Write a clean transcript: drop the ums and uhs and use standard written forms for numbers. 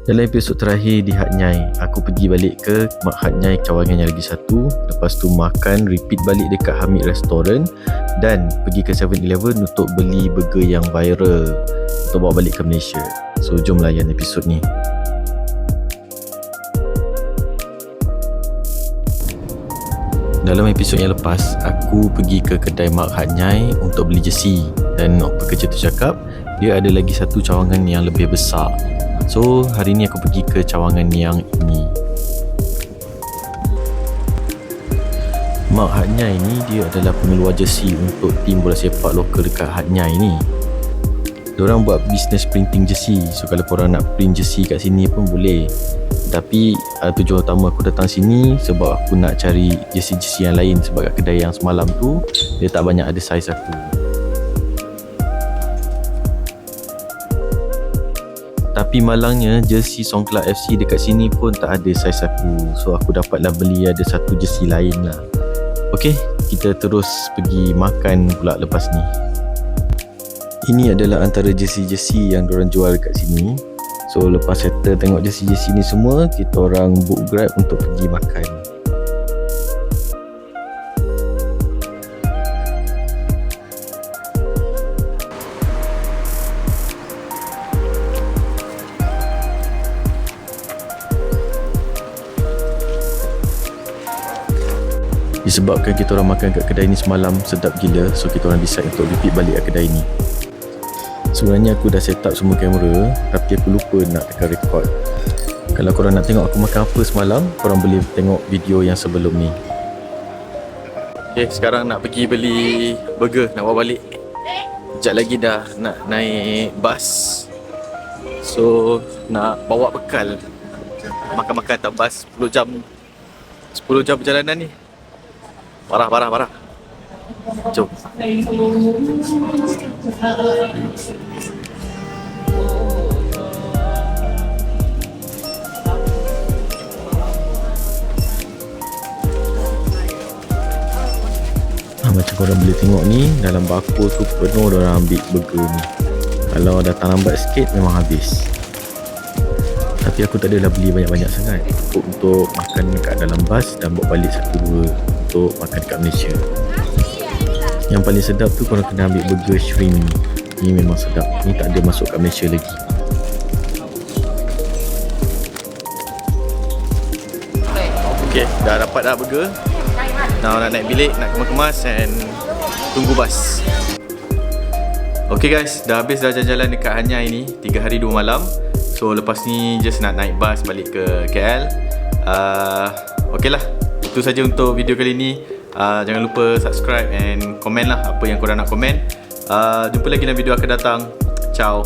Dalam episod terakhir di Hat Nyai, aku pergi balik ke Mak Hat Nyai cawangan yang lagi satu. Lepas tu makan, repeat balik dekat Hamid Restaurant dan pergi ke 7-Eleven untuk beli burger yang viral untuk bawa balik ke Malaysia. So jom layan episod ni. Dalam episod yang lepas, aku pergi ke kedai Mak Hat Nyai untuk beli jersey. Dan pekerja tu cakap dia ada lagi satu cawangan yang lebih besar. So hari ni aku pergi ke cawangan yang ini. Mak Hat Nyai ni dia adalah pengeluar jersey untuk tim bola sepak lokal dekat Hat Nyai ni. Diorang buat bisnes printing jersey. So kalau korang nak print jersey kat sini pun boleh. Tapi tujuan utama aku datang sini sebab aku nak cari jersey-jersey yang lain. Sebab kat kedai yang semalam tu dia tak banyak ada saiz aku. Tapi malangnya jersey Songkla FC dekat sini pun tak ada saiz aku. So aku dapatlah beli ada satu jersey lain lah. Okay, kita terus pergi makan pula lepas ni. Ini adalah antara jersey-jersey yang diorang jual dekat sini. So lepas settle tengok jersey-jersey ni semua, kita orang book Grab untuk pergi makan. Disebabkan kita orang makan kat kedai ni semalam sedap gila, so kita orang decide untuk repeat balik kat kedai ni. Sebenarnya aku dah set up semua kamera, tapi aku lupa nak tekan record. Kalau korang nak tengok aku makan apa semalam, korang boleh tengok video yang sebelum ni. Okay, sekarang nak pergi beli burger, nak bawa balik. Sekejap lagi dah nak naik bas. So nak bawa bekal. Makan-makan atas bas 10 jam perjalanan ni. Parah. Jom. Macam korang boleh tengok ni, dalam bakul tu penuh diorang ambil burger ni. Kalau datang lambat sikit memang habis. Tapi aku tak adalah beli banyak-banyak sangat. Cukup untuk makan kat dalam bas dan bawa balik 1-2 untuk makan kat Malaysia. Yang paling sedap tu korang kena ambil burger shrimp ni. Ni memang sedap. Ni tak ada masuk kat Malaysia lagi. Okay, dah dapat dah burger. Now nak naik bilik, nak kemas-kemas and tunggu bas. Okay guys, dah habis dah jalan-jalan dekat Hat Nyai ni 3 hari 2 malam. So lepas ni just nak naik bas balik ke KL. Okay lah, itu saja untuk video kali ni. Jangan lupa subscribe and komen lah apa yang korang nak komen. Jumpa lagi dalam video akan datang. Ciao.